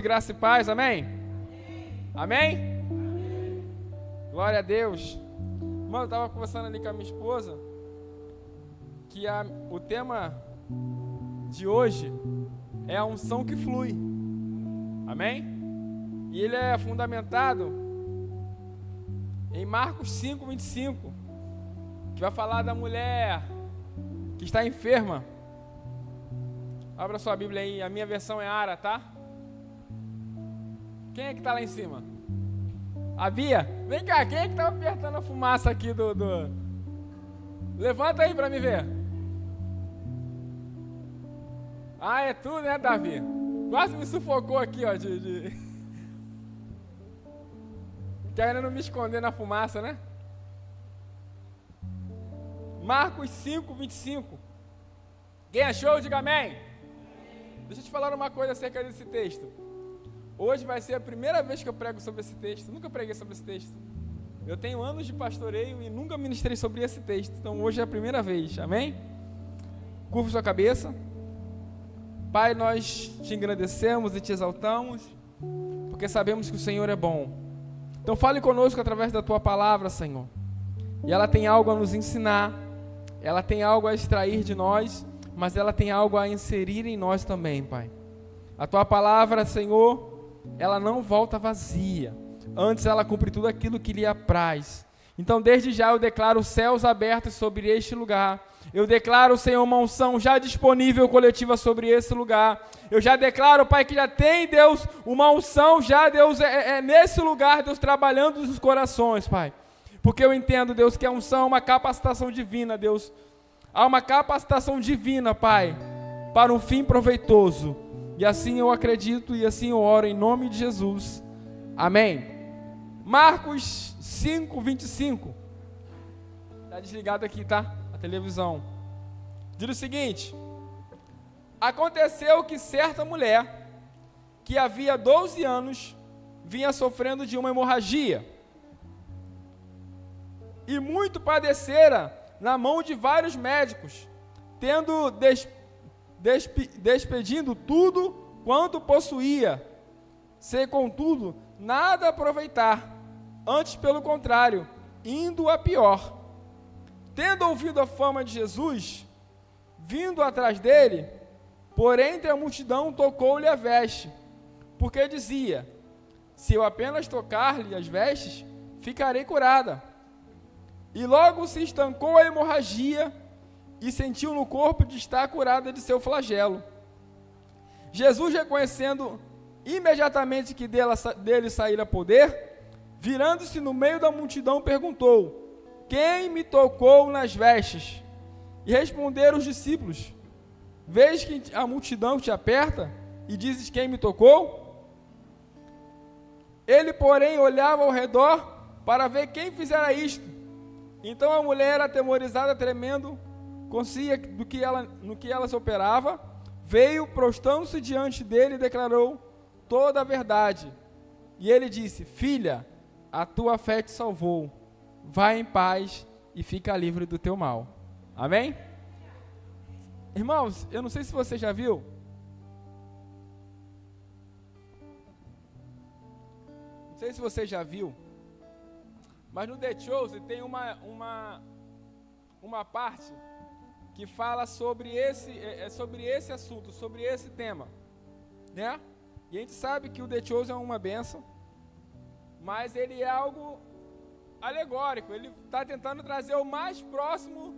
Graça e paz, amém? Amém? Glória a Deus. Mano, eu estava conversando ali com a minha esposa que o tema de hoje é a unção que flui. Amém? E ele é fundamentado em Marcos 5, 25, que vai falar da mulher que está enferma. Abra sua Bíblia aí, a minha versão é Ara, tá? Quem é que está lá em cima? A Bia? Vem cá, quem é que está apertando a fumaça aqui do... Levanta aí para me ver. Ah, é tu, né, Davi? Quase me sufocou aqui, ó, querendo me esconder na fumaça, né? Marcos 5, 25. Quem achou, diga amém. Deixa eu te falar uma coisa acerca desse texto. Hoje vai ser a primeira vez que eu prego sobre esse texto. Nunca preguei sobre esse texto. Eu tenho anos de pastoreio e nunca ministrei sobre esse texto. Então hoje é a primeira vez, amém? Curva sua cabeça. Pai, nós te engrandecemos e te exaltamos, porque sabemos que o Senhor é bom. Então fale conosco através da tua palavra, Senhor. E ela tem algo a nos ensinar, ela tem algo a extrair de nós, mas ela tem algo a inserir em nós também, Pai. A tua palavra, Senhor, ela não volta vazia, antes ela cumpre tudo aquilo que lhe apraz. Então desde já eu declaro os céus abertos sobre este lugar. Eu declaro, Senhor, uma unção já disponível coletiva sobre esse lugar. Eu já declaro, Pai, que já tem, Deus, uma unção já, Deus, nesse lugar, Deus, trabalhando nos corações, Pai. Porque eu entendo, Deus, que a unção é uma capacitação divina, Deus. Há uma capacitação divina, Pai, para um fim proveitoso. E assim eu acredito e assim eu oro em nome de Jesus. Amém. Marcos 5, 25. Está desligado aqui, tá? A televisão. Diz o seguinte: aconteceu que certa mulher, que havia 12 anos, vinha sofrendo de uma hemorragia, e muito padecera na mão de vários médicos, tendo despedindo tudo quanto possuía, sem contudo nada aproveitar, antes pelo contrário, indo a pior. Tendo ouvido a fama de Jesus, vindo atrás dele, por entre a multidão tocou-lhe a veste, porque dizia: se eu apenas tocar-lhe as vestes, ficarei curada. E logo se estancou a hemorragia e sentiu no corpo de estar curada de seu flagelo. Jesus, reconhecendo imediatamente que dele saíra poder, virando-se no meio da multidão, perguntou: quem me tocou nas vestes? E responderam os discípulos: vês que a multidão te aperta e dizes: quem me tocou? Ele, porém, olhava ao redor para ver quem fizera isto. Então a mulher, atemorizada, tremendo, consciente no que ela se operava, veio, prostrando-se diante dele e declarou toda a verdade. E ele disse: filha, a tua fé te salvou. Vai em paz e fica livre do teu mal. Amém? Irmãos, eu não sei se você já viu. Não sei se você já viu, mas no The Chosen tem uma parte que fala sobre esse assunto, sobre esse tema, né? E a gente sabe que o The Chosen é uma bênção, mas ele é algo alegórico. Ele está tentando trazer o mais próximo,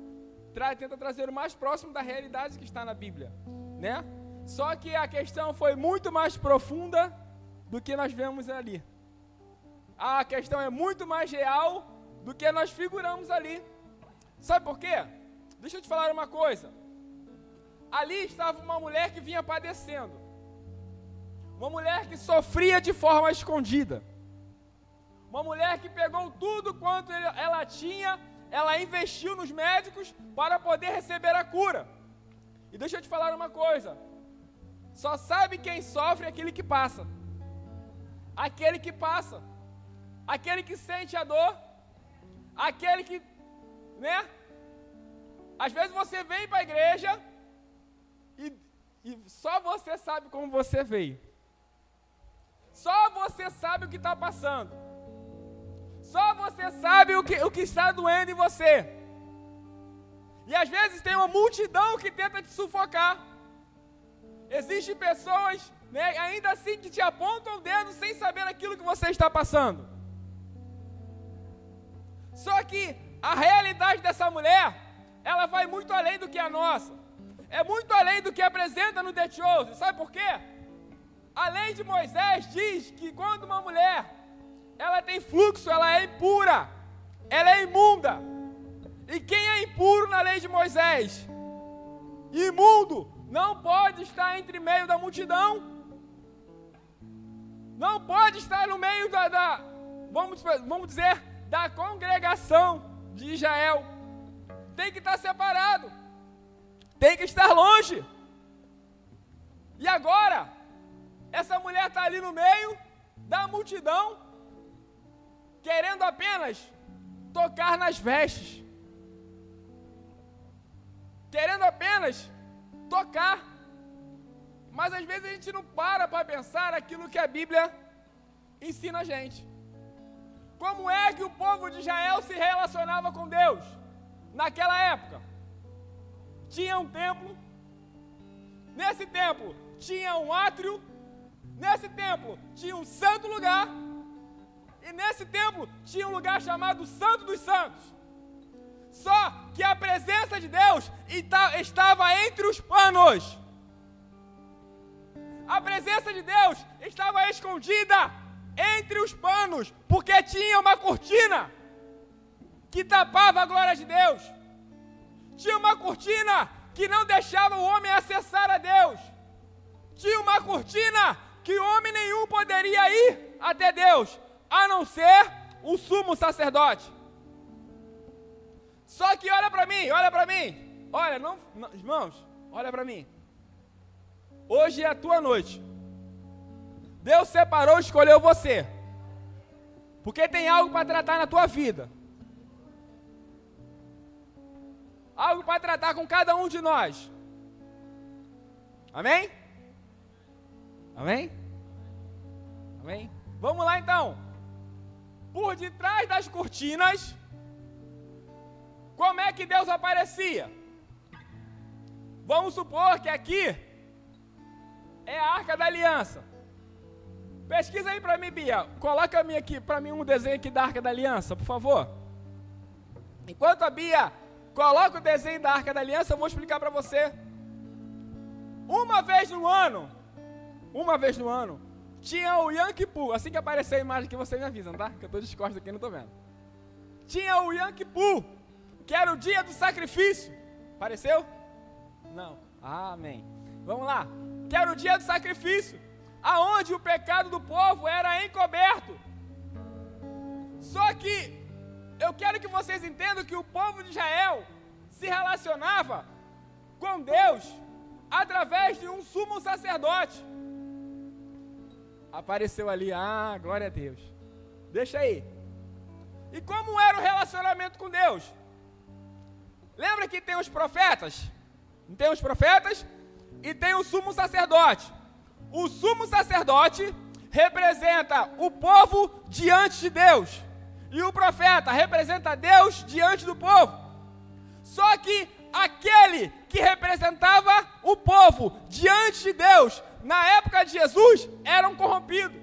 tenta trazer o mais próximo da realidade que está na Bíblia, né? Só que a questão foi muito mais profunda do que nós vemos ali. A questão é muito mais real do que nós figuramos ali. Sabe por quê? Deixa eu te falar uma coisa. Ali estava uma mulher que vinha padecendo. Uma mulher que sofria de forma escondida. Uma mulher que pegou tudo quanto ela tinha, ela investiu nos médicos para poder receber a cura. E deixa eu te falar uma coisa. Só sabe quem sofre aquele que passa. Aquele que passa. Aquele que sente a dor. Aquele que, né? Às vezes você vem para a igreja e só você sabe como você veio. sabe o que está passando. Só você sabe o que está doendo em você. E às vezes tem uma multidão que tenta te sufocar. Existem pessoas, né, ainda assim que te apontam o dedo sem saber aquilo que você está passando. Só que a realidade dessa mulher, ela vai muito além do que a nossa. É muito além do que apresenta no The Chosen. Sabe por quê? A lei de Moisés diz que quando uma mulher, ela tem fluxo, ela é impura, ela é imunda. E quem é impuro na lei de Moisés? Imundo, não pode estar entre meio da multidão. Não pode estar no meio vamos dizer, da congregação de Israel. Tem que estar separado. Tem que estar longe. E agora, essa mulher está ali no meio da multidão, querendo apenas tocar nas vestes. Querendo apenas tocar. Mas às vezes a gente não para pensar aquilo que a Bíblia ensina a gente. Como é que o povo de Israel se relacionava com Deus naquela época? Tinha um templo. Nesse templo tinha um átrio. Nesse templo tinha um santo lugar. E nesse templo tinha um lugar chamado Santo dos Santos. Só que a presença de Deus estava entre os panos. A presença de Deus estava escondida entre os panos, porque tinha uma cortina que tapava a glória de Deus. Tinha uma cortina que não deixava o homem acessar a Deus. Tinha uma cortina que homem nenhum poderia ir até Deus, a não ser o sumo sacerdote. Só que olha para mim. Olha, irmãos, olha para mim. Hoje é a tua noite. Deus separou e escolheu você. Porque tem algo para tratar na tua vida. Algo para tratar com cada um de nós. Amém? Amém? Amém? Vamos lá então. Por detrás das cortinas, como é que Deus aparecia? Vamos supor que aqui é a Arca da Aliança. Pesquisa aí para mim, Bia. Coloca aqui para mim um desenho aqui da Arca da Aliança, por favor. Enquanto a Bia coloca o desenho da Arca da Aliança, eu vou explicar para você. Uma vez no ano, tinha o Yom Kippur. Assim que aparecer a imagem aqui, você me avisa, tá? Que eu estou de costas aqui e não estou vendo. Tinha o Yom Kippur, que era o dia do sacrifício. Apareceu? Não. Amém. Vamos lá. Que era o dia do sacrifício, aonde o pecado do povo era encoberto. Só que eu quero que vocês entendam que o povo de Israel se relacionava com Deus através de um sumo sacerdote. Apareceu ali, glória a Deus. Deixa aí. E como era o relacionamento com Deus? Lembra que tem os profetas? Não tem os profetas? E tem o sumo sacerdote. O sumo sacerdote representa o povo diante de Deus. E o profeta representa Deus diante do povo. Só que aquele que representava o povo diante de Deus, na época de Jesus, era um corrompido.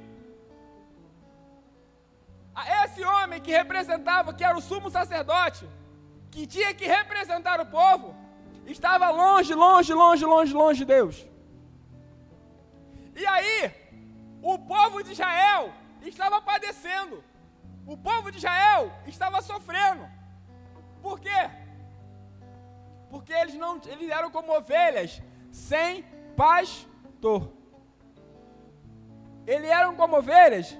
Esse homem que representava, que era o sumo sacerdote, que tinha que representar o povo, estava longe de Deus. E aí, o povo de Israel estava padecendo. O povo de Israel estava sofrendo. Por quê? Porque eles eram como ovelhas sem pastor. Eles eram como ovelhas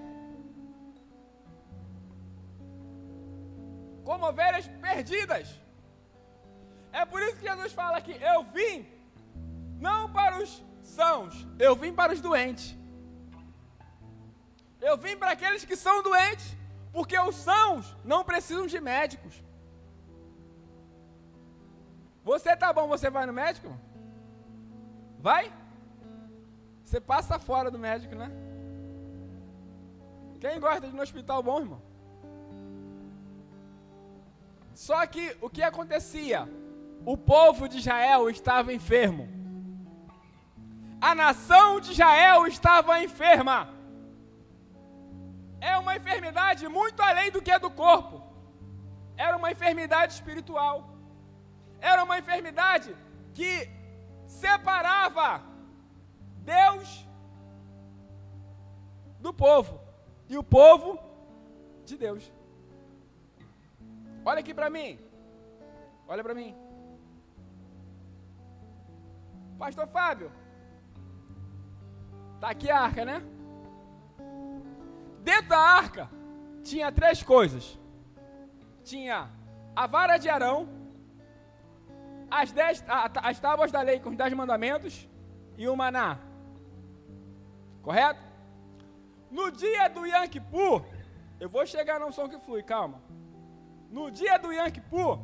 perdidas. É por isso que Jesus fala que eu vim não para os sãos, eu vim para os doentes. Eu vim para aqueles que são doentes, porque os sãos não precisam de médicos. Você tá bom, você vai no médico? Vai? Você passa fora do médico, né? Quem gosta de ir no hospital bom, irmão? Só que o que acontecia? O povo de Israel estava enfermo. A nação de Israel estava enferma. É uma enfermidade muito além do que é do corpo. Era uma enfermidade espiritual. Era uma enfermidade que separava Deus do povo e o povo de Deus. Olha aqui para mim. Olha para mim. Pastor Fábio, tá aqui a arca, né? Dentro da arca tinha 3 coisas. Tinha a vara de Arão, as tábuas da lei com os 10 mandamentos e o maná. Correto? No dia do Yom Kippur, eu vou chegar no som que flui, calma. No dia do Yom Kippur,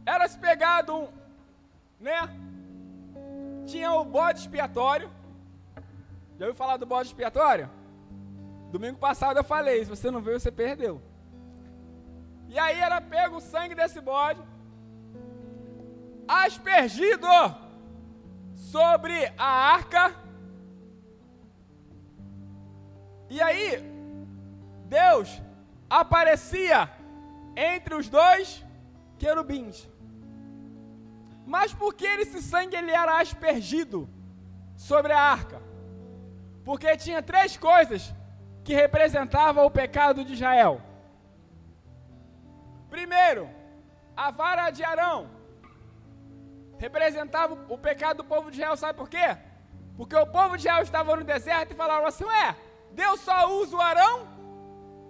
era se pegado tinha o bode expiatório. Já ouviu falar do bode expiatório? Domingo passado eu falei, se você não veio, você perdeu. E aí era pego o sangue desse bode, aspergido sobre a arca. E aí, Deus aparecia entre os 2 querubins. Mas por que esse sangue ele era aspergido sobre a arca? Porque tinha 3 coisas que representavam o pecado de Israel. Primeiro, a vara de Arão representava o pecado do povo de Israel, sabe por quê? Porque o povo de Israel estava no deserto e falaram assim, Deus só usa o Arão?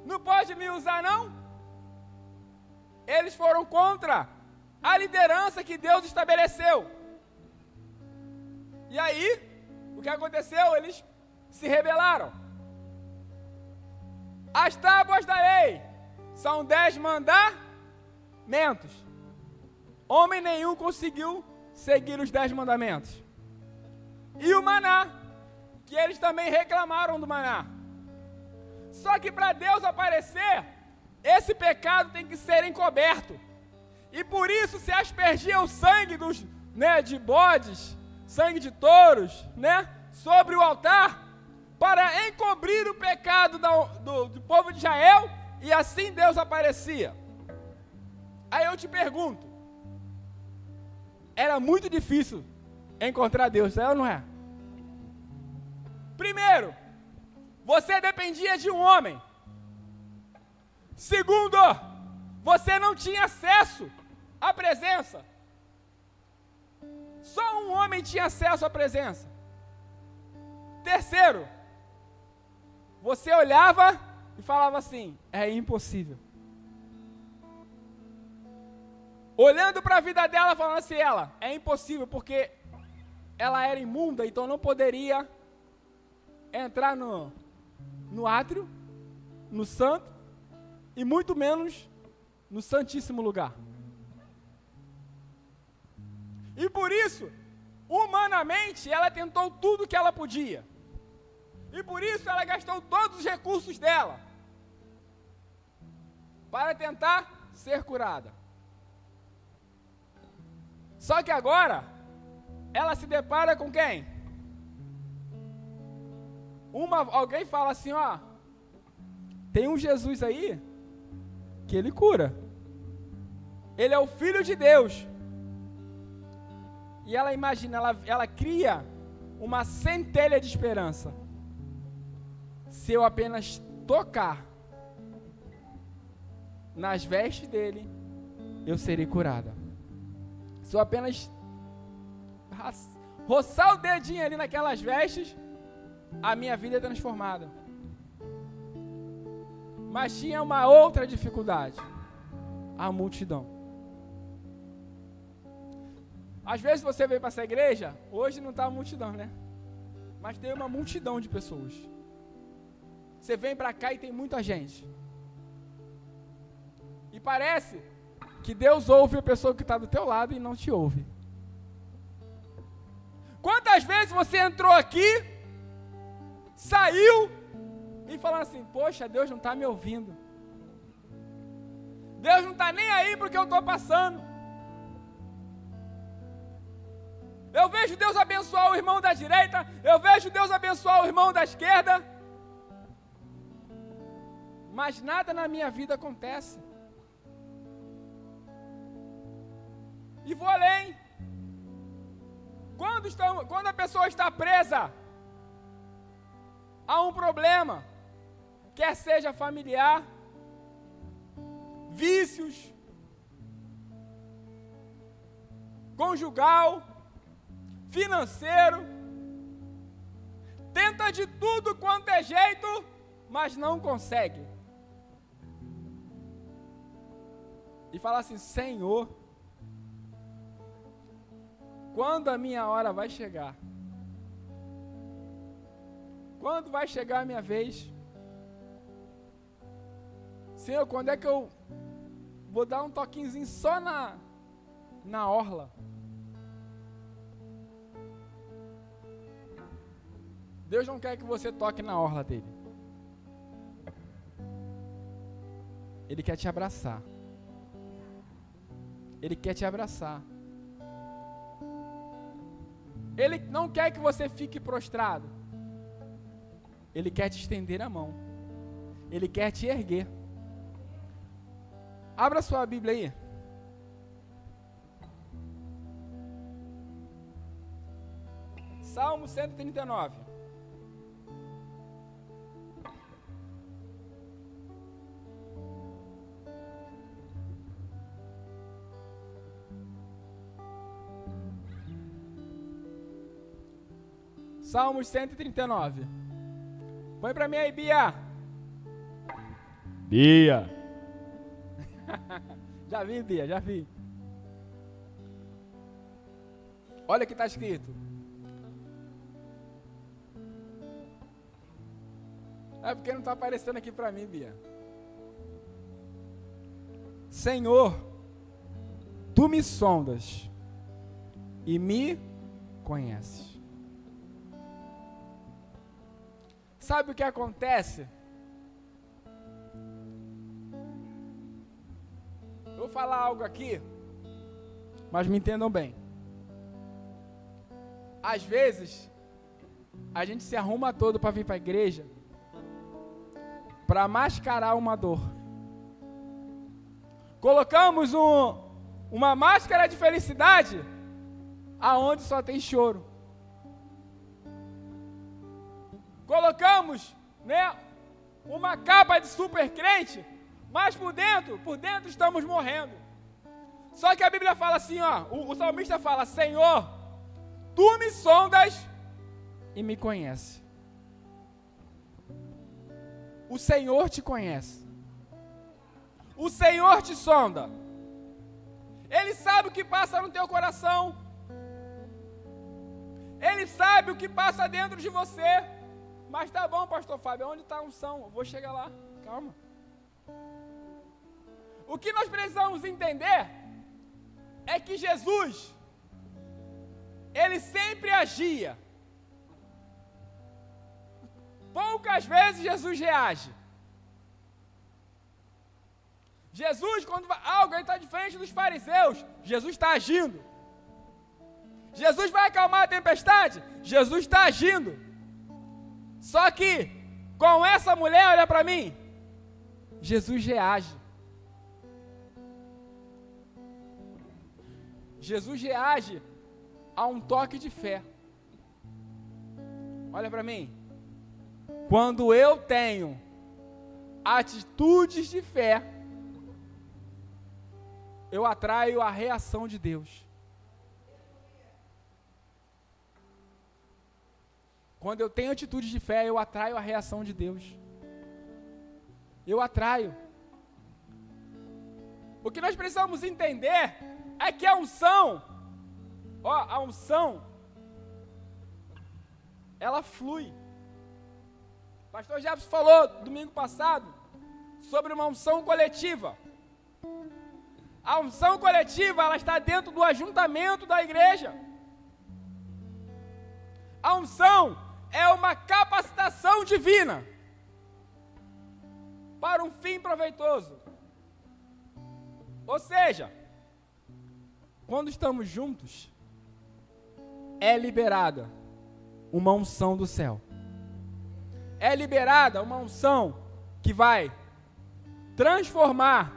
Não pode me usar não? Eles foram contra a liderança que Deus estabeleceu. E aí, o que aconteceu? Eles se rebelaram. As tábuas da lei são 10 mandamentos. Homem nenhum conseguiu seguir os 10 mandamentos. E o maná, que eles também reclamaram do maná. Só que para Deus aparecer, esse pecado tem que ser encoberto. E por isso se aspergia o sangue de bodes, sangue de touros, sobre o altar, para encobrir o pecado do povo de Israel, e assim Deus aparecia. Aí eu te pergunto, era muito difícil encontrar Deus, é ou não é? Primeiro, você dependia de um homem. Segundo, você não tinha acesso à presença. Só um homem tinha acesso à presença. Terceiro, você olhava e falava assim, é impossível. Olhando para a vida dela, falando assim, é impossível, porque ela era imunda, então não poderia entrar no átrio, no santo, e muito menos no santíssimo lugar. E por isso, humanamente, ela tentou tudo que ela podia. E por isso ela gastou todos os recursos dela para tentar ser curada. Só que agora, ela se depara com quem? Alguém fala assim, tem um Jesus aí que ele cura. Ele é o Filho de Deus. E ela imagina, ela cria uma centelha de esperança. Se eu apenas tocar nas vestes dele, eu serei curada. Se eu apenas roçar o dedinho ali naquelas vestes, a minha vida é transformada. Mas tinha uma outra dificuldade: a multidão. Às vezes você veio para essa igreja, hoje não está a multidão, né? Mas tem uma multidão de pessoas. Você vem para cá e tem muita gente. E parece que Deus ouve a pessoa que está do teu lado e não te ouve. Quantas vezes você entrou aqui, saiu e falando assim, poxa, Deus não está me ouvindo. Deus não está nem aí para o que eu estou passando. Eu vejo Deus abençoar o irmão da direita, eu vejo Deus abençoar o irmão da esquerda, mas nada na minha vida acontece. E vou além. Quando a pessoa está presa a um problema, quer seja familiar, vícios, conjugal, financeiro, tenta de tudo quanto é jeito, mas não consegue. E fala assim, Senhor, quando a minha hora vai chegar? Quando vai chegar a minha vez? Senhor, quando é que eu vou dar um toquinhozinho só na orla? Deus não quer que você toque na orla dele. Ele quer te abraçar. Ele quer te abraçar. Ele não quer que você fique prostrado. Ele quer te estender a mão. Ele quer te erguer. Abra sua Bíblia aí. Salmo 139. Salmos 139. Põe pra mim aí, Bia. Bia. Já vi, Bia, já vi. Olha o que está escrito. É porque não está aparecendo aqui pra mim, Bia. Senhor, tu me sondas e me conheces. Sabe o que acontece? Eu vou falar algo aqui, mas me entendam bem. Às vezes, a gente se arruma todo para vir para a igreja, para mascarar uma dor. Colocamos uma máscara de felicidade, aonde só tem choro. Colocamos, uma capa de super crente, mas por dentro estamos morrendo. Só que a Bíblia fala assim, o salmista fala, Senhor, tu me sondas e me conheces. O Senhor te conhece. O Senhor te sonda. Ele sabe o que passa no teu coração. Ele sabe o que passa dentro de você. Mas tá bom, pastor Fábio, onde está a unção? Eu vou chegar lá, calma. O que nós precisamos entender é que Jesus, ele sempre agia. Poucas vezes Jesus reage. Jesus, quando alguém está de frente dos fariseus, Jesus está agindo. Jesus vai acalmar a tempestade, Jesus está agindo. Só que, com essa mulher, olha para mim, Jesus reage. Jesus reage a um toque de fé. Olha para mim. Quando eu tenho atitudes de fé, eu atraio a reação de Deus. Quando eu tenho atitude de fé, eu atraio a reação de Deus. Eu atraio. O que nós precisamos entender é que a unção, ela flui. O pastor Jefferson falou domingo passado sobre uma unção coletiva. A unção coletiva, ela está dentro do ajuntamento da igreja. A unção é uma capacitação divina. para um fim proveitoso. Ou seja, quando estamos juntos, é liberada uma unção do céu. É liberada uma unção que vai transformar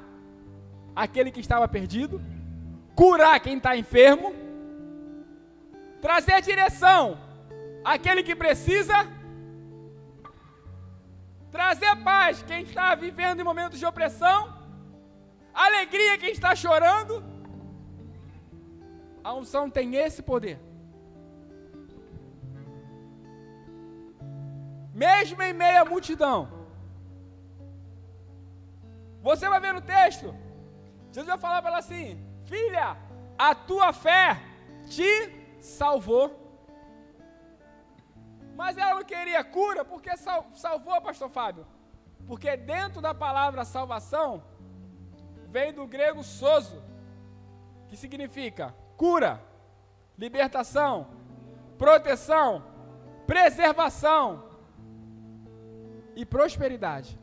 aquele que estava perdido, curar quem está enfermo, trazer direção àquele que precisa, trazer paz quem está vivendo em momentos de opressão, alegria quem está chorando. A unção tem esse poder. Mesmo em meio à multidão, você vai ver no texto, Jesus vai falar para ela assim: filha, a tua fé te salvou. Mas ela não queria cura, porque salvou, pastor Fábio? Porque dentro da palavra salvação, vem do grego sozo, que significa cura, libertação, proteção, preservação e prosperidade.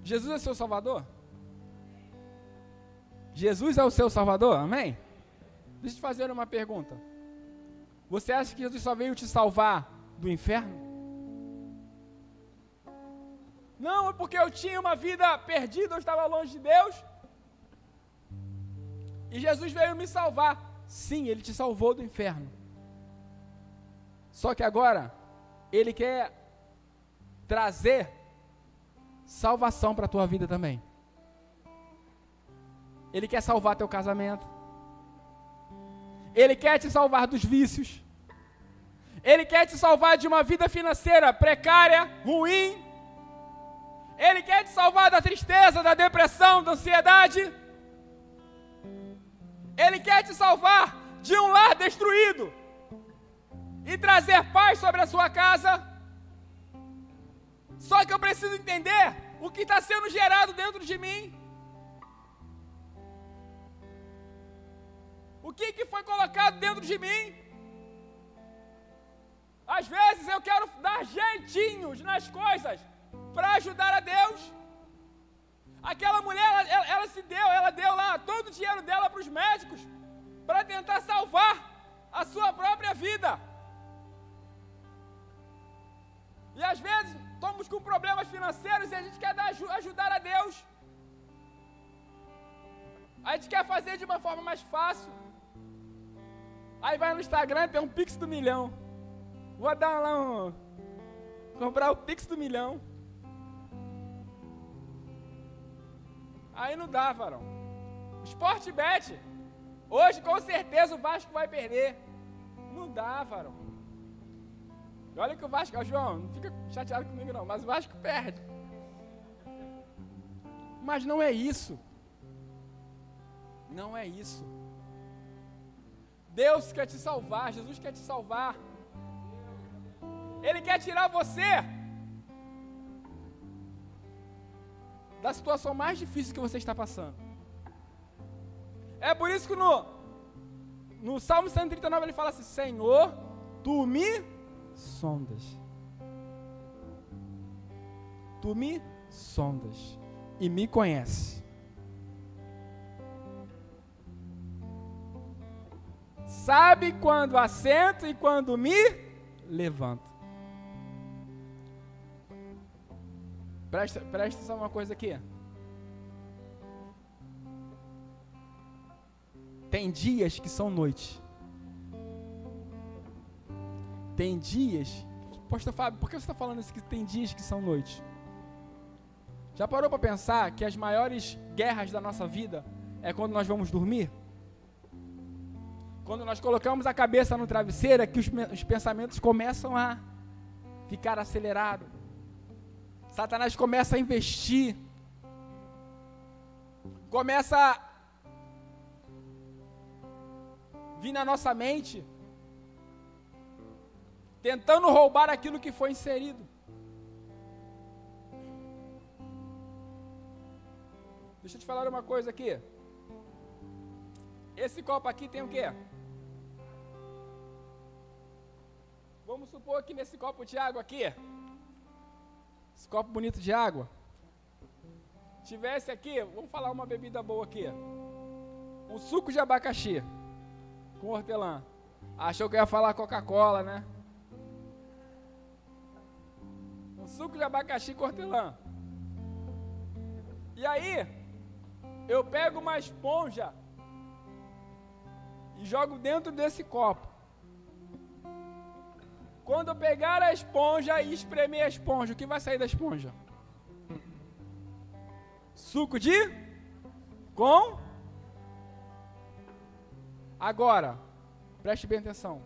Jesus é seu Salvador? Jesus é o seu Salvador? Amém? Deixa eu te fazer uma pergunta. Você acha que Jesus só veio te salvar do inferno? Não, é porque eu tinha uma vida perdida, eu estava longe de Deus. E Jesus veio me salvar. Sim, Ele te salvou do inferno. Só que agora, Ele quer trazer salvação para a tua vida também. Ele quer salvar teu casamento. Ele quer te salvar dos vícios. Ele quer te salvar de uma vida financeira precária, ruim. Ele quer te salvar da tristeza, da depressão, da ansiedade. Ele quer te salvar de um lar destruído e trazer paz sobre a sua casa. Só que eu preciso entender o que está sendo gerado dentro de mim. O que foi colocado dentro de mim? Às vezes eu quero dar jeitinhos nas coisas para ajudar a Deus. Aquela mulher, ela deu lá todo o dinheiro dela para os médicos para tentar salvar a sua própria vida. E às vezes estamos com problemas financeiros e a gente quer ajudar a Deus. A gente quer fazer de uma forma mais fácil. Aí vai no Instagram, tem um Pix do milhão. Vou dar lá comprar o Pix do milhão. Aí não dá, varão. Sportbet. Hoje com certeza o Vasco vai perder. Não dá, varão. E olha que o Vasco, João, não fica chateado comigo não, mas o Vasco perde. Mas não é isso. Não é isso. Deus quer te salvar, Jesus quer te salvar. Ele quer tirar você da situação mais difícil que você está passando. É por isso que no Salmo 139 ele fala assim: Senhor, tu me sondas. Tu me sondas e me conheces. Sabe quando assento e quando me levanto. Presta atenção uma coisa aqui. Tem dias que são noite. Tem dias... Pastor Fábio, por que você está falando isso que tem dias que são noite? Já parou para pensar que as maiores guerras da nossa vida é quando nós vamos dormir? Quando nós colocamos a cabeça no travesseiro é que os pensamentos começam a ficar acelerados. Satanás começa a investir. Começa a vir na nossa mente, tentando roubar aquilo que foi inserido. Deixa eu te falar uma coisa aqui. Esse copo aqui tem o quê? Vamos supor que nesse copo de água aqui, esse copo bonito de água, tivesse aqui, vamos falar uma bebida boa aqui, um suco de abacaxi com hortelã. Achou que eu ia falar Coca-Cola, né? Um suco de abacaxi com hortelã. E aí, eu pego uma esponja e jogo dentro desse copo. Quando eu pegar a esponja e espremer a esponja, o que vai sair da esponja? Suco de? Com? Agora, preste bem atenção.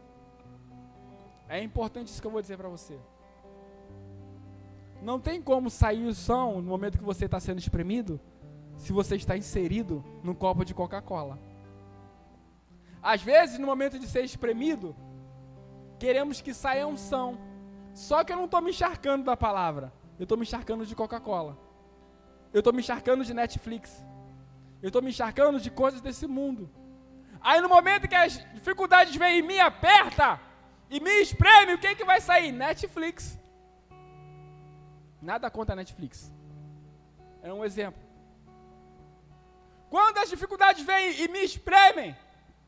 É importante isso que eu vou dizer para você. Não tem como sair o som no momento que você está sendo espremido, se você está inserido num copo de Coca-Cola. Às vezes, no momento de ser espremido, queremos que saia unção. Só que eu não estou me encharcando da palavra. Eu estou me encharcando de Coca-Cola. Eu estou me encharcando de Netflix. Eu estou me encharcando de coisas desse mundo. Aí no momento que as dificuldades vêm e me aperta e me espreme, o que vai sair? Netflix. Nada contra a Netflix. É um exemplo. Quando as dificuldades vêm e me espremem,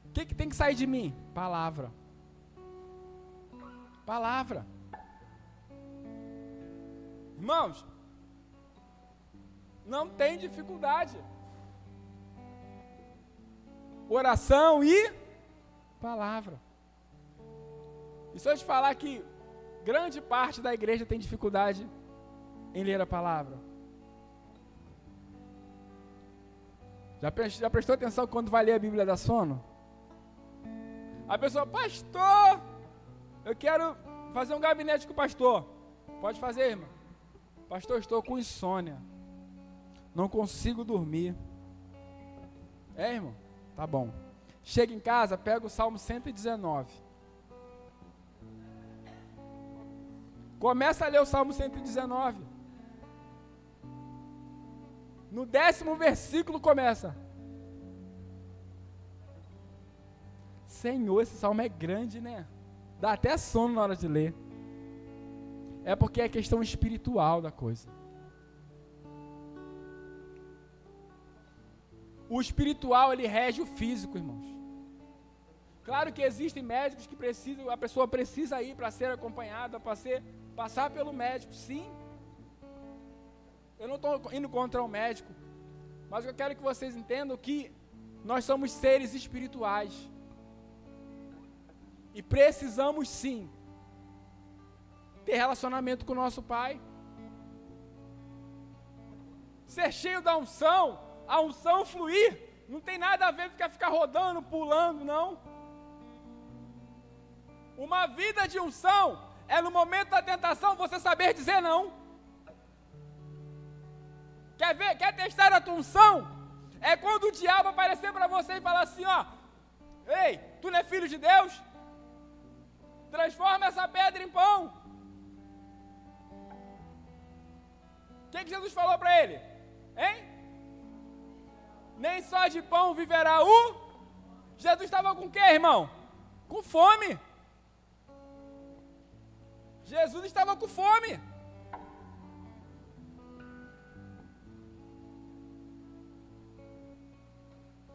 o que tem que sair de mim? Palavra. Palavra. Irmãos, não tem dificuldade. Oração e palavra. E se eu te falar que grande parte da igreja tem dificuldade em ler a palavra? Já prestou atenção quando vai ler a Bíblia dá sono? A pessoa, pastor, eu quero fazer um gabinete com o pastor. Pode fazer, irmão. Pastor, eu estou com insônia. Não consigo dormir. É, irmão? Tá bom. Chega em casa, pega o Salmo 119. Começa a ler o Salmo 119. No 10º versículo começa. Senhor, esse salmo é grande, né? Dá até sono na hora de ler. É porque é questão espiritual da coisa. O espiritual, ele rege o físico, irmãos. Claro que existem médicos que precisam, a pessoa precisa ir para ser acompanhada, para passar pelo médico, sim. Eu não estou indo contra o médico, mas eu quero que vocês entendam que nós somos seres espirituais. E precisamos sim ter relacionamento com o nosso Pai. Ser cheio da unção, a unção fluir, não tem nada a ver com ficar rodando, pulando, não. Uma vida de unção é no momento da tentação você saber dizer não. Quer testar a tua unção? É quando o diabo aparecer para você e falar assim, ó, ei, tu não é filho de Deus? Transforma essa pedra em pão. O que Jesus falou para ele? Hein? Nem só de pão viverá o... Jesus estava com o quê, irmão? Com fome. Jesus estava com fome.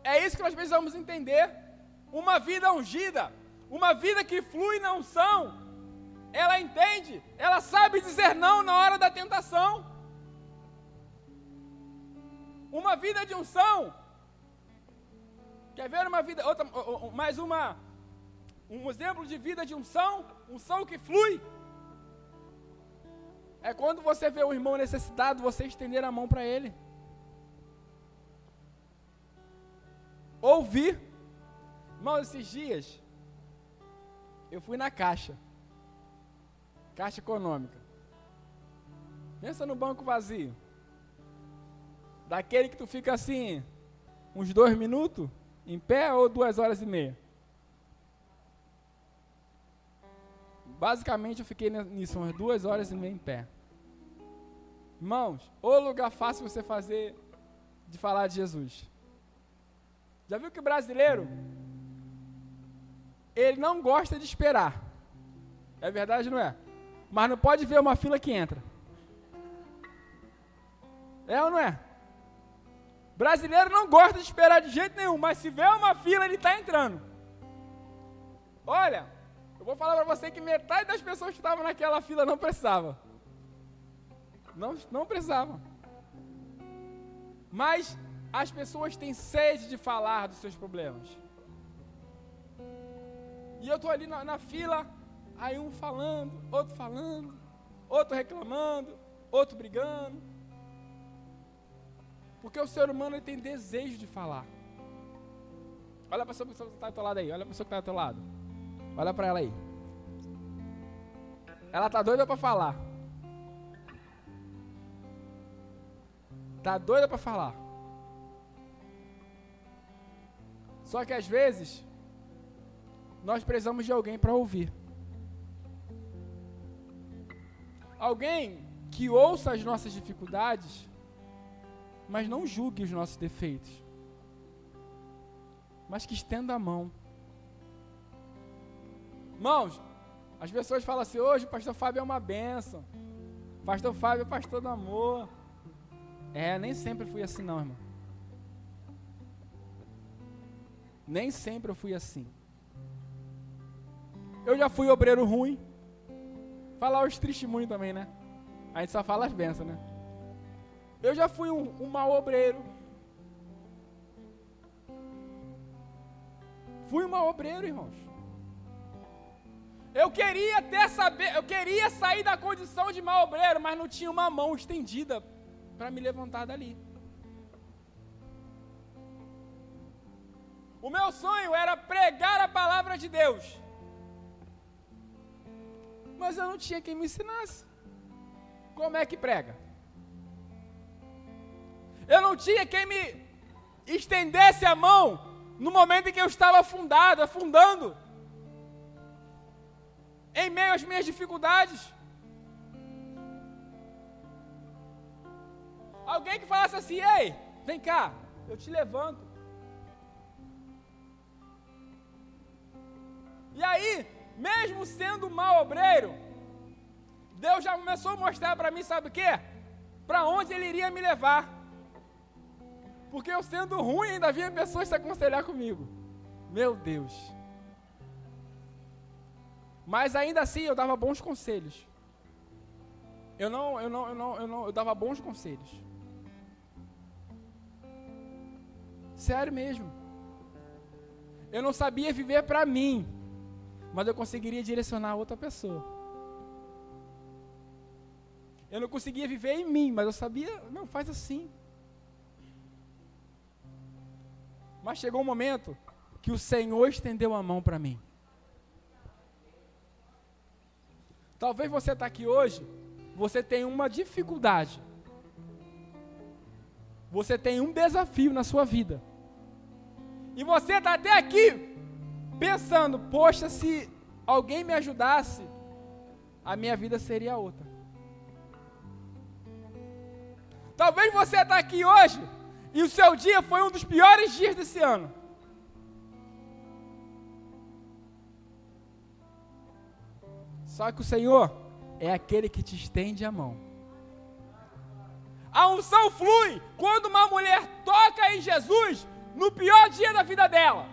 É isso que nós precisamos entender. Uma vida ungida, uma vida que flui na unção, ela entende, ela sabe dizer não na hora da tentação. Uma vida de unção, quer ver uma vida, outra, um exemplo de vida de unção que flui, é quando você vê um irmão necessitado, você estender a mão para ele. Ouvir. Irmão, esses dias, eu fui na Caixa Econômica. Pensa no banco vazio. Daquele que tu fica assim, uns 2 minutos, em pé, ou 2 horas e meia. Basicamente eu fiquei nisso, umas 2 horas e meia em pé. Irmãos, o lugar fácil você de falar de Jesus. Já viu que o brasileiro, ele não gosta de esperar. É verdade, não é? Mas não pode ver uma fila que entra. É ou não é? Brasileiro não gosta de esperar de jeito nenhum, mas se vê uma fila, ele está entrando. Olha, eu vou falar para você que metade das pessoas que estavam naquela fila não precisava. Não precisava. Mas as pessoas têm sede de falar dos seus problemas. E eu estou ali na fila, aí um falando, outro reclamando, outro brigando. Porque o ser humano ele tem desejo de falar. Olha para a pessoa que está ao teu lado aí, olha para a pessoa que está ao teu lado. Olha para ela aí. Ela está doida para falar. Está doida para falar. Só que às vezes, nós precisamos de alguém para ouvir. Alguém que ouça as nossas dificuldades, mas não julgue os nossos defeitos. Mas que estenda a mão. Irmãos, as pessoas falam assim, hoje o pastor Fábio é uma bênção. Pastor Fábio é pastor do amor. Nem sempre fui assim não, irmão. Nem sempre eu fui assim. Eu já fui obreiro ruim. Falar os testemunhos também, né? A gente só fala as bênçãos, né? Eu já fui um mau obreiro. Fui um mau obreiro, irmãos. Eu queria sair da condição de mau obreiro, mas não tinha uma mão estendida para me levantar dali. O meu sonho era pregar a palavra de Deus. Mas eu não tinha quem me ensinasse. Como é que prega? Eu não tinha quem me estendesse a mão no momento em que eu estava afundando. Em meio às minhas dificuldades. Alguém que falasse assim, ei, vem cá, eu te levanto. E aí, mesmo sendo um mau obreiro, Deus já começou a mostrar para mim, sabe o quê? Para onde Ele iria me levar. Porque eu sendo ruim, ainda havia pessoas se aconselhar comigo. Meu Deus. Mas ainda assim, eu dava bons conselhos. Eu dava bons conselhos. Sério mesmo. Eu não sabia viver para mim, mas eu conseguiria direcionar outra pessoa. Eu não conseguia viver em mim, mas eu sabia, não, faz assim. Mas chegou um momento que o Senhor estendeu a mão para mim. Talvez você está aqui hoje, você tem uma dificuldade. Você tem um desafio na sua vida. E você está até aqui pensando, poxa, se alguém me ajudasse, a minha vida seria outra. Talvez você está aqui hoje e o seu dia foi um dos piores dias desse ano. Só que o Senhor é aquele que te estende a mão. A unção flui quando uma mulher toca em Jesus no pior dia da vida dela.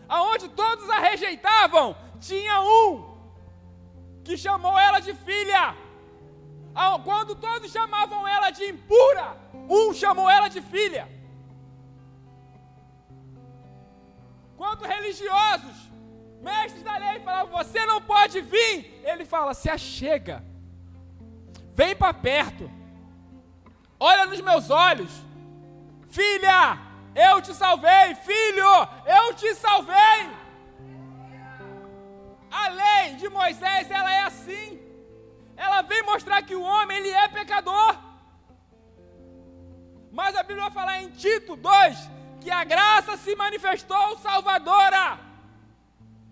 Aonde todos a rejeitavam, tinha um que chamou ela de filha. Quando todos chamavam ela de impura, um chamou ela de filha. Quando religiosos, mestres da lei falavam, você não pode vir, ele fala, se achega, vem para perto, olha nos meus olhos, filha, eu te salvei, filho, eu te salvei. A lei de Moisés, ela é assim. Ela vem mostrar que o homem, ele é pecador. Mas a Bíblia vai falar em Tito 2, que a graça se manifestou salvadora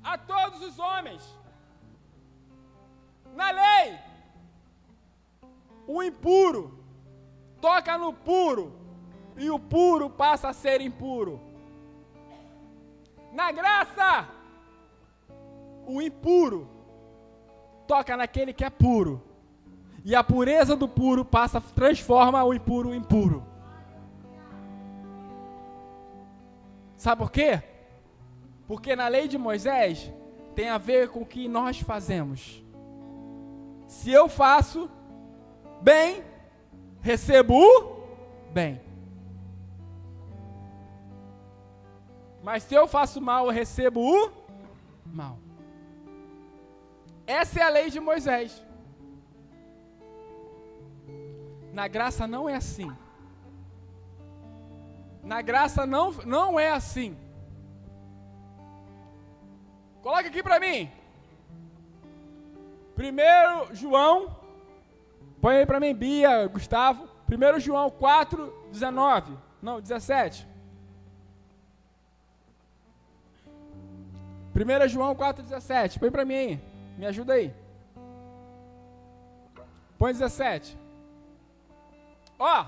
a todos os homens. Na lei, o impuro toca no puro, e o puro passa a ser impuro. Na graça, o impuro toca naquele que é puro. E a pureza do puro transforma o impuro em puro. Sabe por quê? Porque na lei de Moisés tem a ver com o que nós fazemos. Se eu faço bem, recebo o bem. Mas se eu faço mal, eu recebo o mal. Essa é a lei de Moisés. Na graça não é assim. Na graça não é assim. Coloca aqui para mim. 1 João, põe aí para mim, Bia, Gustavo. 1 João 4, 19. Não, 17. 1 João 4, 17. Põe para mim aí. Me ajuda aí. Põe 17. Ó,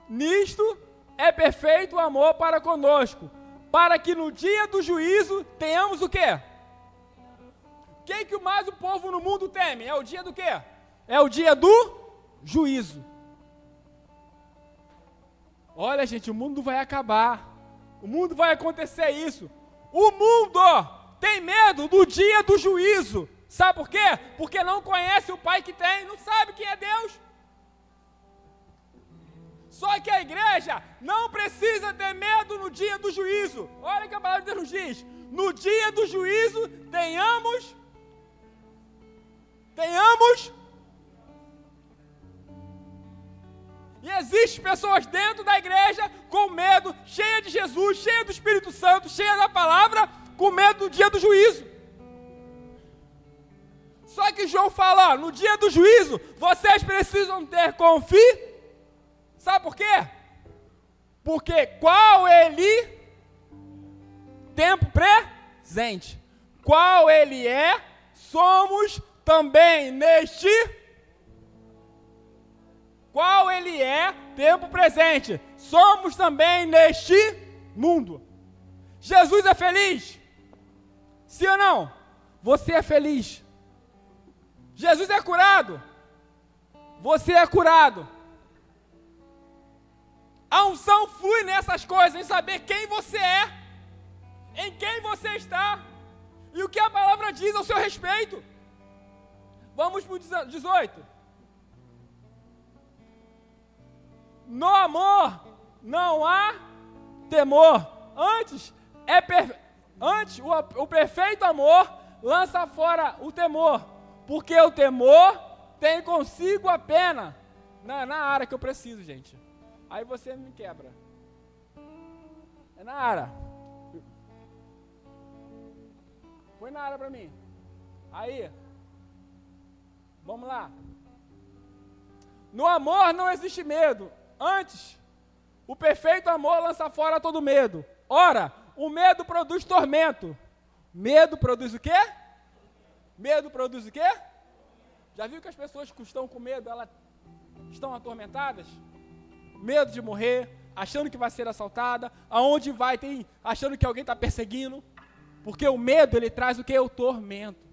nisto é perfeito o amor para conosco, para que no dia do juízo tenhamos o quê? Quem que mais o povo no mundo teme? É o dia do quê? É o dia do juízo. Olha, gente, o mundo vai acabar. O mundo vai acontecer isso. O mundo tem medo do dia do juízo. Sabe por quê? Porque não conhece o Pai que tem, não sabe quem é Deus. Só que a igreja não precisa ter medo no dia do juízo. Olha o que a palavra de Deus nos diz. No dia do juízo, tenhamos. E existem pessoas dentro da igreja com medo, cheia de Jesus, cheia do Espírito Santo, cheia da palavra, com medo do dia do juízo. Só que João fala, ó, no dia do juízo, vocês precisam ter confiança. Sabe por quê? Porque qual ele, tempo presente, qual ele é, somos também neste, qual ele é, tempo presente, somos também neste mundo. Jesus é feliz? Sim ou não? Você é feliz. Jesus é curado? Você é curado. A unção flui nessas coisas, em saber quem você é, em quem você está, e o que a palavra diz ao seu respeito. Vamos para o 18. No amor não há temor. Antes o perfeito amor lança fora o temor, porque o temor tem consigo a pena. Na área que eu preciso, gente. Aí você me quebra. É na área. Põe na área para mim. Aí. Vamos lá. No amor não existe medo. Antes, o perfeito amor lança fora todo medo. Ora, o medo produz tormento. Medo produz o quê? Medo produz o quê? Já viu que as pessoas que estão com medo, elas estão atormentadas? Medo de morrer, achando que vai ser assaltada, aonde vai, achando que alguém está perseguindo, porque o medo, ele traz o que? O tormento.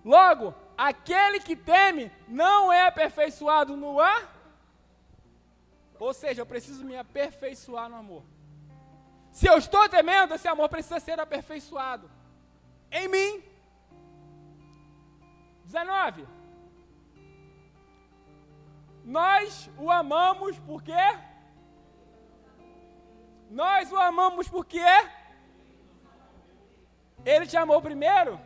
Logo, aquele que teme não é aperfeiçoado no ar, ou seja, eu preciso me aperfeiçoar no amor. Se eu estou temendo, esse amor precisa ser aperfeiçoado em mim. 19. Nós o amamos por quê? Nós o amamos porque Ele te amou primeiro?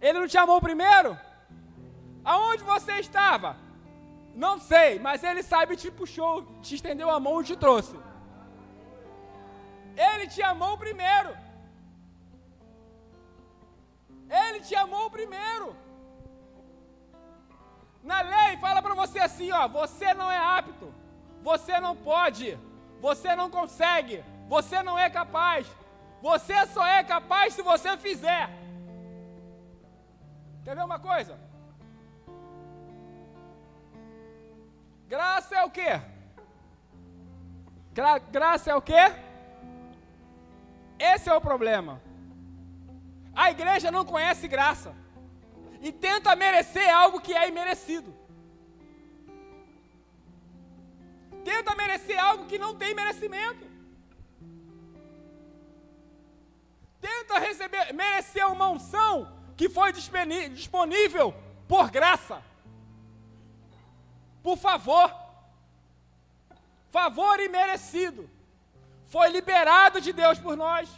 Ele não te amou primeiro? Aonde você estava? Não sei, mas Ele sabe, te puxou, te estendeu a mão e te trouxe. Ele te amou primeiro. Ele te amou primeiro. Na lei fala para você assim, ó, você não é apto, você não pode, você não consegue, você não é capaz, você só é capaz se você fizer. Quer ver uma coisa? Graça é o quê? Graça é o quê? Esse é o problema. A igreja não conhece graça e tenta merecer algo que é imerecido. Tenta merecer algo que não tem merecimento. Tenta merecer uma unção que foi disponível por graça. Por favor. Favor imerecido. Foi liberado de Deus por nós,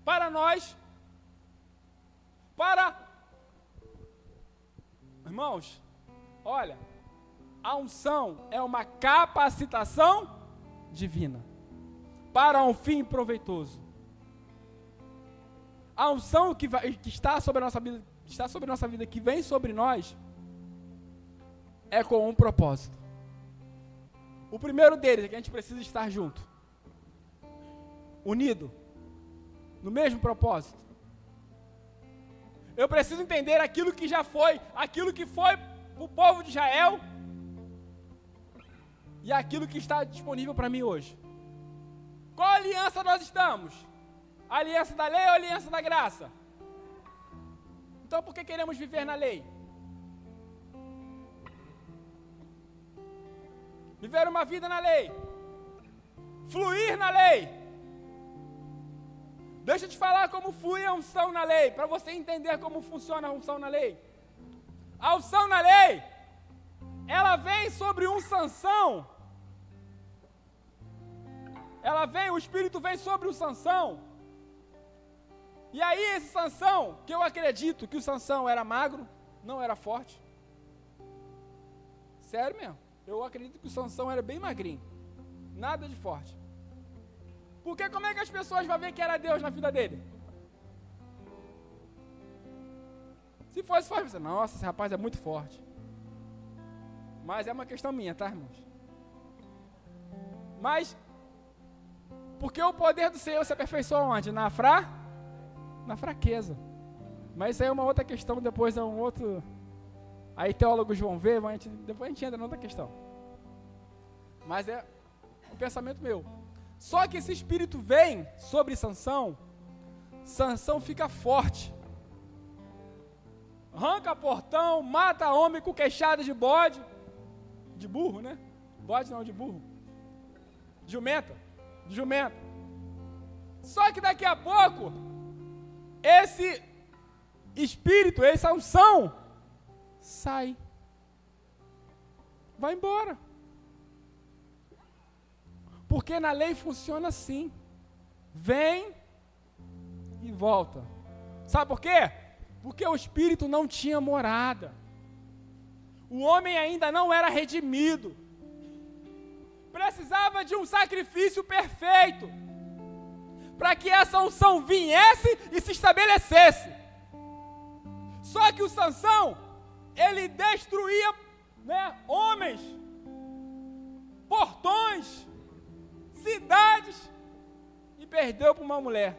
para nós. Irmãos, olha, a unção é uma capacitação divina para um fim proveitoso. A unção que está sobre a nossa vida, que vem sobre nós, é com um propósito. O primeiro deles é que a gente precisa estar junto, unido, no mesmo propósito. Eu preciso entender aquilo que já foi, aquilo que foi para o povo de Israel e aquilo que está disponível para mim hoje. Qual aliança nós estamos? A aliança da lei ou a aliança da graça? Então por que queremos viver na lei? Viver uma vida na lei. Fluir na lei. Deixa eu te falar como flui a unção na lei, para você entender como funciona a unção na lei. A unção na lei, ela vem sobre um Sansão. O Espírito vem sobre o Sansão. E aí esse Sansão, que eu acredito que o Sansão era magro, não era forte. Sério mesmo, eu acredito que o Sansão era bem magrinho. Nada de forte. Porque como é que as pessoas vão ver que era Deus na vida dele? Se fosse forte, você, nossa, esse rapaz é muito forte. Mas é uma questão minha, tá, irmãos? Mas, porque o poder do Senhor se aperfeiçoa onde? Na fraqueza. Mas isso aí é uma outra questão, depois é um outro... Aí teólogos vão ver, depois a gente entra noutra questão. Mas é um pensamento meu. Só que esse espírito vem sobre Sansão, Sansão fica forte. Arranca portão, mata homem com queixada de bode. De burro, né? Bode não, de burro. Jumenta. Só que daqui a pouco, esse espírito, essa unção, sai. Vai embora. Porque na lei funciona assim. Vem e volta. Sabe por quê? Porque o espírito não tinha morada. O homem ainda não era redimido. Precisava de um sacrifício perfeito para que essa unção viesse e se estabelecesse. Só que o Sansão, ele destruía, homens, portões, cidades, e perdeu para uma mulher.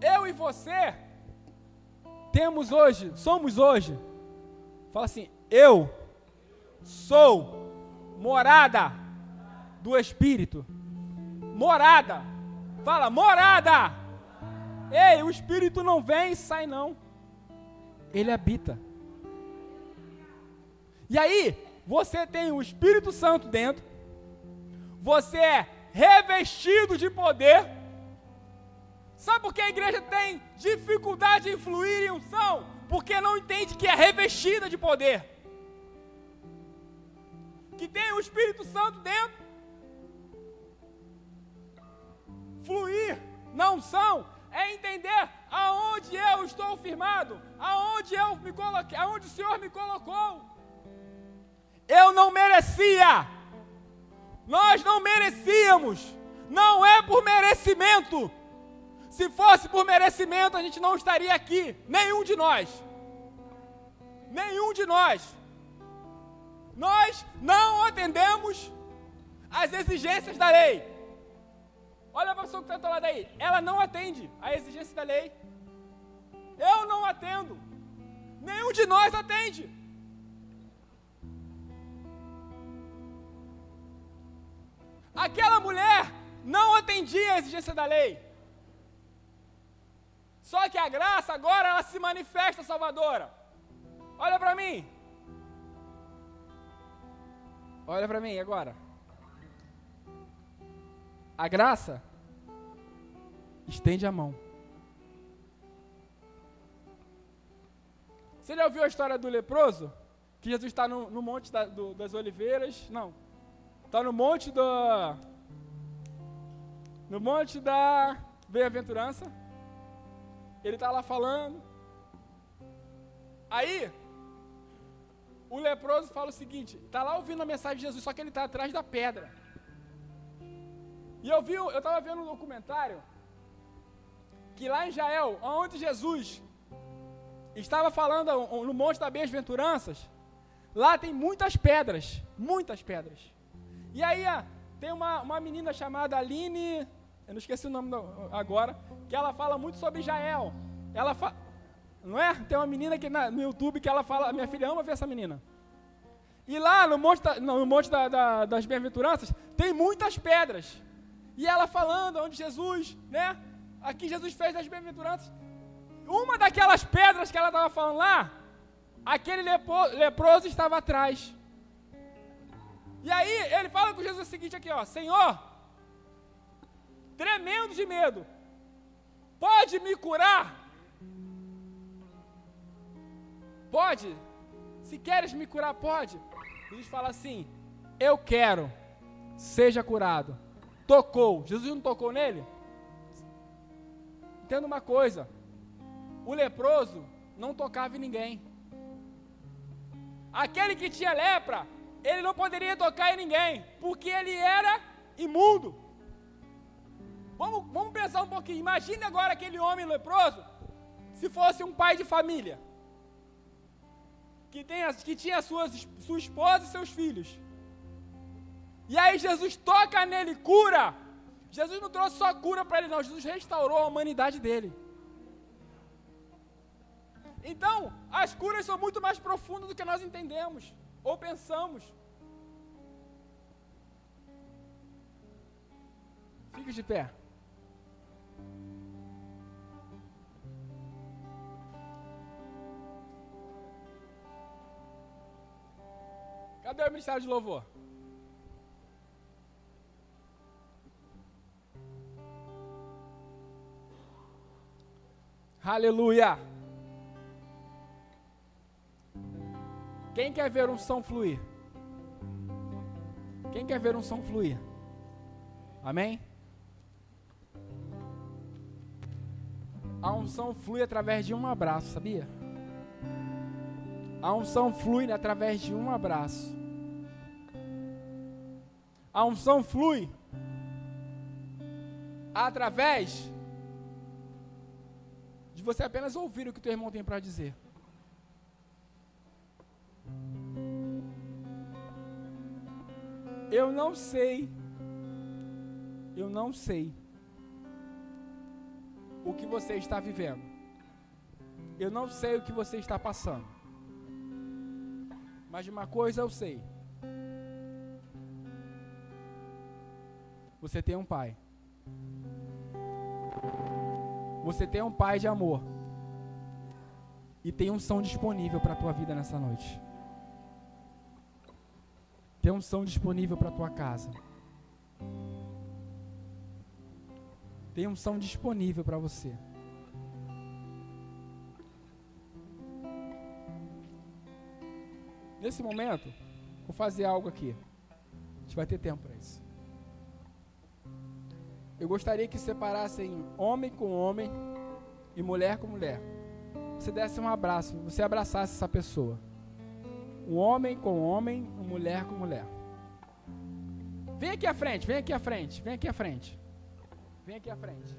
Eu e você somos hoje, fala assim, eu sou morada do Espírito. Morada. Fala, morada. Ei, o Espírito não vem e sai não. Ele habita. E aí, você tem o Espírito Santo dentro. Você é revestido de poder. Sabe por que a igreja tem dificuldade em fluir em unção? Porque não entende que é revestida de poder. Que tem o Espírito Santo dentro. Fluir na unção é entender aonde eu estou firmado, aonde o Senhor me colocou. Eu não merecia. Nós não merecíamos. Não é por merecimento. Se fosse por merecimento, a gente não estaria aqui. Nenhum de nós. Nós não atendemos às exigências da lei. Olha para a pessoa que está do lado aí. Ela não atende à exigência da lei. Eu não atendo. Nenhum de nós atende. Aquela mulher não atendia a exigência da lei. Só que a graça agora ela se manifesta salvadora. Olha para mim. Olha para mim agora. A graça estende a mão. Você já ouviu a história do leproso? Que Jesus está no monte das oliveiras? Não. Está no monte da bem-aventurança. Ele está lá falando. Aí, o leproso fala o seguinte, está lá ouvindo a mensagem de Jesus, só que ele está atrás da pedra. E eu estava vendo um documentário, que lá em Israel, onde Jesus estava falando no Monte das Bem-aventuranças, lá tem muitas pedras. E aí tem uma menina chamada Aline, eu não esqueci o nome agora, que ela fala muito sobre Israel. Não é? Tem uma menina aqui no YouTube que ela fala, minha filha ama ver essa menina. E lá no Monte das Bem-aventuranças, tem muitas pedras. E ela falando onde Jesus, né? Aqui Jesus fez as Bem-aventuranças. Uma daquelas pedras que ela estava falando lá, aquele leproso estava atrás. E aí ele fala com Jesus o seguinte aqui, ó: Senhor, tremendo de medo, pode me curar? Pode? Se queres me curar, pode. Jesus fala assim: eu quero, seja curado. Tocou. Jesus não tocou nele? Entenda uma coisa, o leproso não tocava em ninguém. Aquele que tinha lepra, ele não poderia tocar em ninguém, porque ele era imundo. Vamos pensar um pouquinho. Imagine agora aquele homem leproso, se fosse um pai de família, que tinha sua esposa e seus filhos. E aí Jesus toca nele, cura. Jesus não trouxe só cura para ele, não. Jesus restaurou a humanidade dele. Então, as curas são muito mais profundas do que nós entendemos ou pensamos. Fique de pé. Cadê o ministério de louvor? Aleluia! Quem quer ver unção fluir? Quem quer ver unção fluir? Amém? A unção flui através de um abraço, sabia? A unção flui através de um abraço. A unção flui através de você apenas ouvir o que teu irmão tem para dizer. Eu não sei o que você está vivendo. Eu não sei o que você está passando. Mas de uma coisa eu sei. Você tem um pai. Você tem um pai de amor. E tem unção disponível para a tua vida nessa noite. Tem unção disponível para a tua casa. Tem unção disponível para você. Nesse momento, vou fazer algo aqui. A gente vai ter tempo para isso. Eu gostaria que separassem homem com homem e mulher com mulher. Você desse um abraço, você abraçasse essa pessoa. Um homem com homem, uma mulher com mulher. Vem aqui à frente, vem aqui à frente, vem aqui à frente. Vem aqui à frente.